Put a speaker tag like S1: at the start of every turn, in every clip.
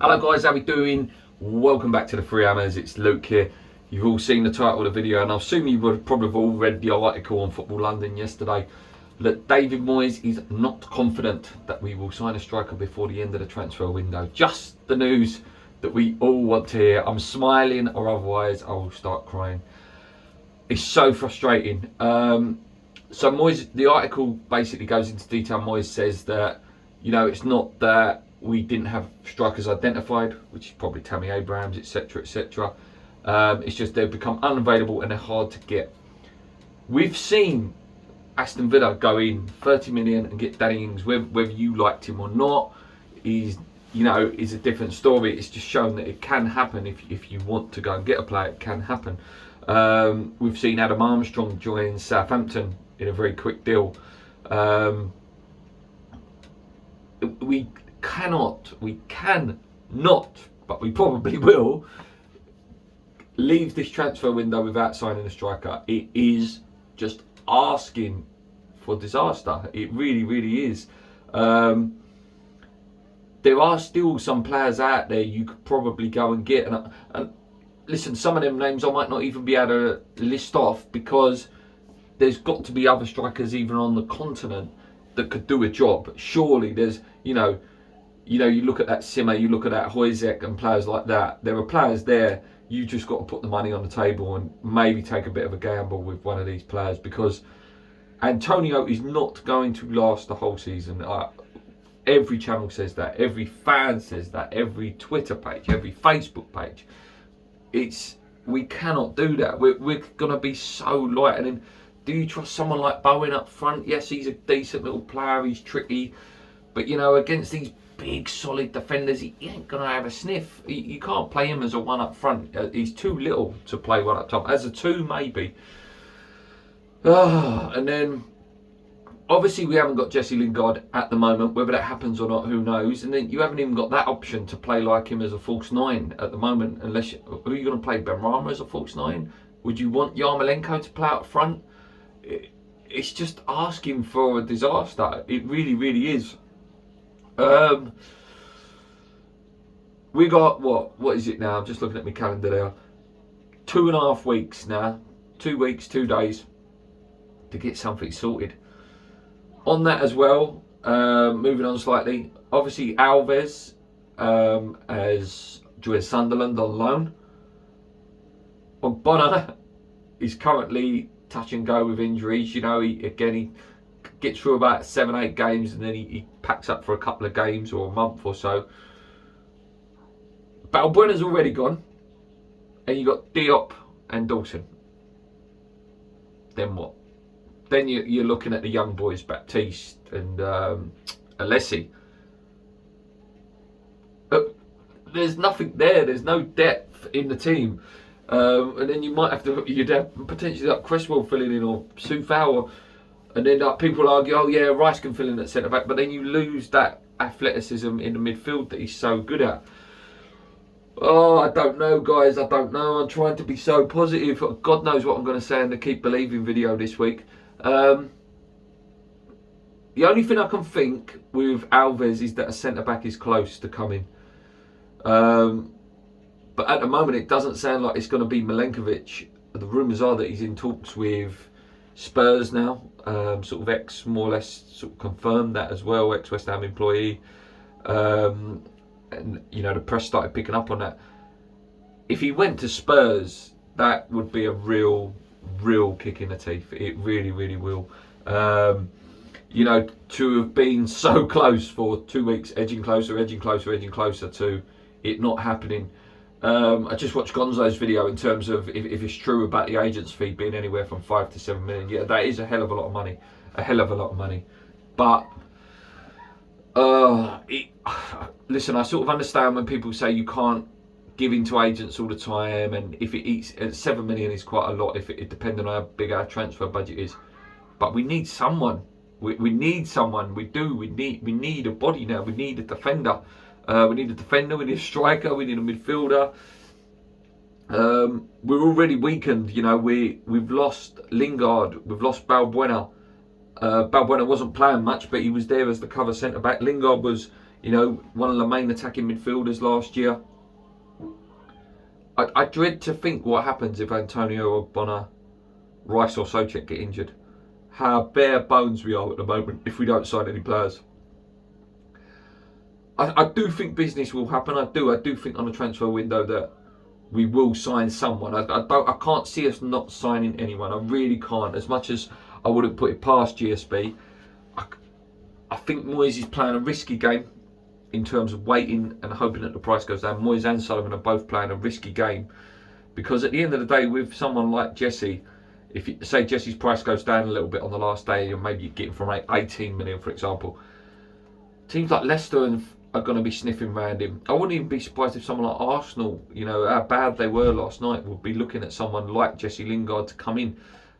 S1: Hello guys, how we doing? Welcome back to the Three Hammers. It's Luke here. You've all seen the title of the video, and I assume you would probably have all read the article on Football London yesterday that David Moyes is not confident that we will sign a striker before the end of the transfer window. Just the news that we all want to hear. I'm smiling, or otherwise I will start crying. It's so frustrating. So Moyes, the article basically goes into detail. Moyes says that, you know, it's not that we didn't have strikers identified, which is probably Tammy Abrahams, etc., etc. It's just they've become unavailable and they're hard to get. We've seen Aston Villa go in 30 million and get Danny Ings. Whether you liked him or not is a different story. It's just shown that it can happen if you want to go and get a player. It can happen. We've seen Adam Armstrong join Southampton in a very quick deal. We cannot, but we probably will, leave this transfer window without signing a striker. It is just asking for disaster. It really, really is. There are still some players out there you could probably go and get. And listen, some of them names I might not even be able to list off, because there's got to be other strikers even on the continent that could do a job. Surely there's, you look at that Simmer, you look at that Hoyzek and players like that. There are players there. You just got to put the money on the table and maybe take a bit of a gamble with one of these players, because Antonio is not going to last the whole season. Every channel says that. Every fan says that. Every Twitter page, every Facebook page. We cannot do that. We're going to be so light. And then, do you trust someone like Bowen up front? Yes, he's a decent little player. He's tricky. But, against these big, solid defenders, he ain't going to have a sniff. You can't play him as a one up front. He's too little to play one up top. As a two, maybe. And then, obviously, we haven't got Jesse Lingard at the moment. Whether that happens or not, who knows? And then you haven't even got that option to play like him as a false nine at the moment. Who are you going to play? Benrahma as a false nine? Would you want Yarmolenko to play up front? It's just asking for a disaster. It really, really is. We got what is it now? I'm just looking at my calendar there. 2.5 weeks now. 2 weeks, 2 days to get something sorted. On that as well, moving on slightly. Obviously, Alves has joined Sunderland on loan. Bonner is currently touch and go with injuries. He gets through about 7-8 games and then he packs up for a couple of games or a month or so. Balbuena's already gone, and you got Diop and Dawson. Then what? Then you're looking at the young boys, Baptiste and Alessi. There's nothing there. There's no depth in the team. And then you'd have potentially like Cresswell filling in, or Soufal, and then people argue, oh yeah, Rice can fill in at centre back, but then you lose that athleticism in the midfield that he's so good at. Oh, I don't know, guys. I don't know. I'm trying to be so positive. God knows what I'm going to say in the Keep Believing video this week. The only thing I can think with Alves is that a centre back is close to coming. But at the moment, it doesn't sound like it's going to be Milenkovic. The rumours are that he's in talks with Spurs now. Sort of more or less sort of confirmed that as well, ex-West Ham employee. And, the press started picking up on that. If he went to Spurs, that would be a real kick in the teeth. It really, really will. To have been so close for 2 weeks, edging closer to it not happening. I just watched Gonzo's video in terms of if it's true about the agent's fee being anywhere from 5 to 7 million. Yeah, that is a hell of a lot of money. But listen, I sort of understand when people say you can't give in to agents all the time, and if it eats 7 million is quite a lot if it depending on how big our transfer budget is. But we need someone. We need someone. We do. We need a body now. We need a defender. We need a striker, we need a midfielder. We're already weakened, we've lost Lingard, we've lost Balbuena. Balbuena wasn't playing much, but he was there as the cover centre back. Lingard was You know, one of the main attacking midfielders last year. I dread to think what happens if Antonio Ogbonna, Rice or Soucek get injured. How bare bones we are at the moment if we don't sign any players. I do think business will happen. I do think on the transfer window that we will sign someone. I can't see us not signing anyone. I really can't. As much as I wouldn't put it past GSB, I think Moyes is playing a risky game in terms of waiting and hoping that the price goes down. Moyes and Sullivan are both playing a risky game because at the end of the day, with someone like Jesse, if you say Jesse's price goes down a little bit on the last day, and maybe you get him from 18 million, for example, teams like Leicester are going to be sniffing around him. I wouldn't even be surprised if someone like Arsenal, you know, how bad they were last night, would be looking at someone like Jesse Lingard to come in.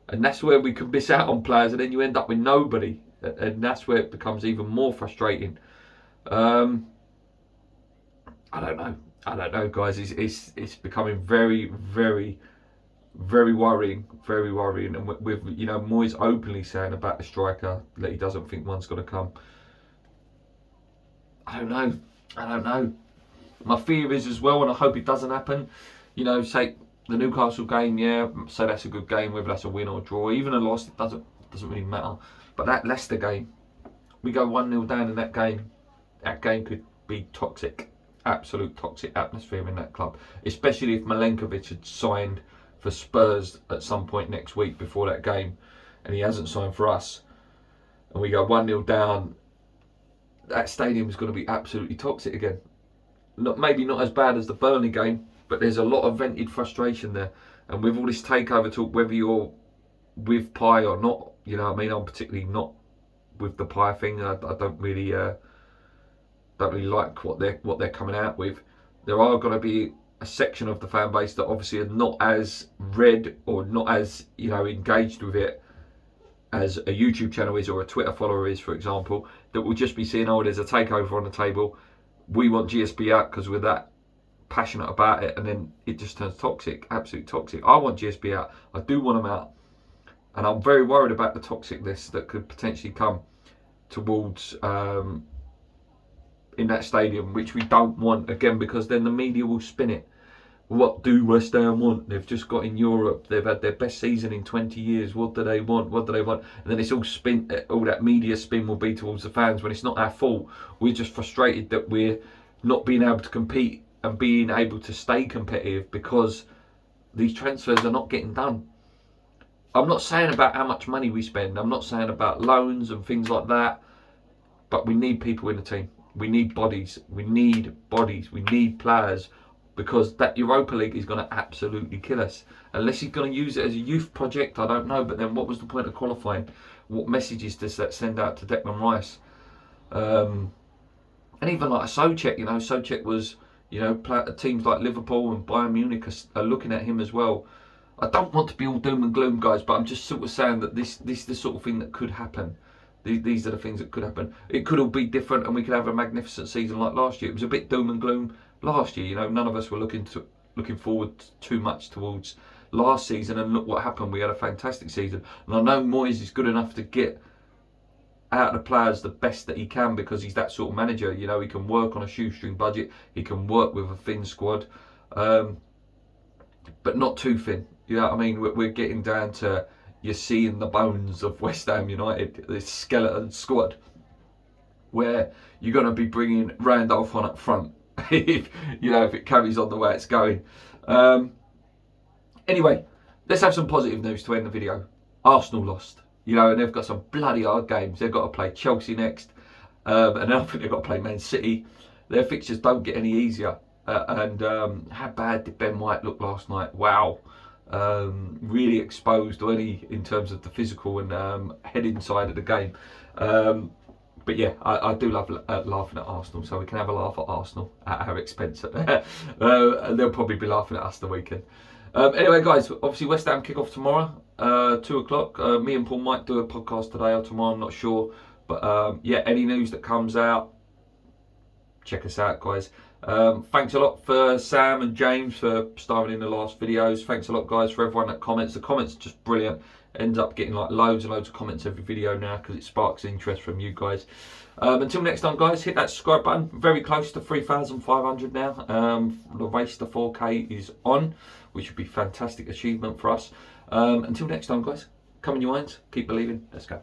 S1: And that's where we could miss out on players, and then you end up with nobody. And that's where it becomes even more frustrating. I don't know, guys. It's becoming very, very, very worrying. Very worrying. And with you know, Moyes openly saying about the striker that he doesn't think one's going to come. I don't know. My fear is as well, and I hope it doesn't happen. You know, say the Newcastle game, yeah, say that's a good game, whether that's a win or a draw, even a loss, it doesn't really matter. But that Leicester game, we go 1-0 down in that game. That game could be toxic, absolute toxic atmosphere in that club, especially if Milenkovic had signed for Spurs at some point next week before that game, and he hasn't signed for us, and we go 1-0 down. That stadium is going to be absolutely toxic again. Maybe not as bad as the Burnley game, but there's a lot of vented frustration there. And with all this takeover talk, whether you're with Pi or not, you know what I mean? I'm particularly not with the Pi thing. I don't really like what they're coming out with. There are going to be a section of the fan base that obviously are not as read or not as, you know, engaged with it as a YouTube channel is or a Twitter follower is, for example, that will just be seeing, oh, there's a takeover on the table. We want GSB out because we're that passionate about it, and then it just turns toxic, absolute toxic. I want GSB out. I do want them out. And I'm very worried about the toxicness that could potentially come towards in that stadium, which we don't want, again, because then the media will spin it. What do West Ham want? They've just got in Europe. They've had their best season in 20 years. What do they want? What do they want? And then it's all spin. All that media spin will be towards the fans when it's not our fault. We're just frustrated that we're not being able to compete and being able to stay competitive because these transfers are not getting done. I'm not saying about how much money we spend. I'm not saying about loans and things like that. But we need people in the team. We need bodies. We need bodies. We need players. Because that Europa League is going to absolutely kill us. Unless he's going to use it as a youth project, I don't know. But then what was the point of qualifying? What messages does that send out to Declan Rice? And even like a Soucek, you know, Soucek was, you know, teams like Liverpool and Bayern Munich are looking at him as well. I don't want to be all doom and gloom, guys, but I'm just sort of saying that this is the sort of thing that could happen. These are the things that could happen. It could all be different and we could have a magnificent season like last year. It was a bit doom and gloom last year, you know, none of us were looking forward too much towards last season, and look what happened. We had a fantastic season, and I know Moyes is good enough to get out of the players the best that he can because he's that sort of manager. You know, he can work on a shoestring budget, he can work with a thin squad, but not too thin. You know what I mean? We're getting down to, you're seeing the bones of West Ham United, this skeleton squad, where you're going to be bringing Randolph on up front. If it carries on the way it's going. Anyway, let's have some positive news to end the video. Arsenal lost, you know, and they've got some bloody hard games. They've got to play Chelsea next, and then I think they've got to play Man City. Their fixtures don't get any easier. And how bad did Ben White look last night? Wow. Really exposed already in terms of the physical and heading side of the game. But yeah, I do love laughing at Arsenal, so we can have a laugh at Arsenal at our expense. And they'll probably be laughing at us the weekend. Anyway, guys, obviously West Ham kick off tomorrow, 2 o'clock. Me and Paul might do a podcast today or tomorrow, I'm not sure. But yeah, any news that comes out, check us out, guys. Thanks a lot for Sam and James for starring in the last videos. Thanks a lot, guys, for everyone that comments. The comments are just brilliant. ends up getting like loads and loads of comments every video now because it sparks interest from you guys. Until next time, guys, hit that subscribe button. Very close to 3,500 now. The race to 4K is on, which would be a fantastic achievement for us. Until next time, guys, come in your minds, keep believing. Let's go.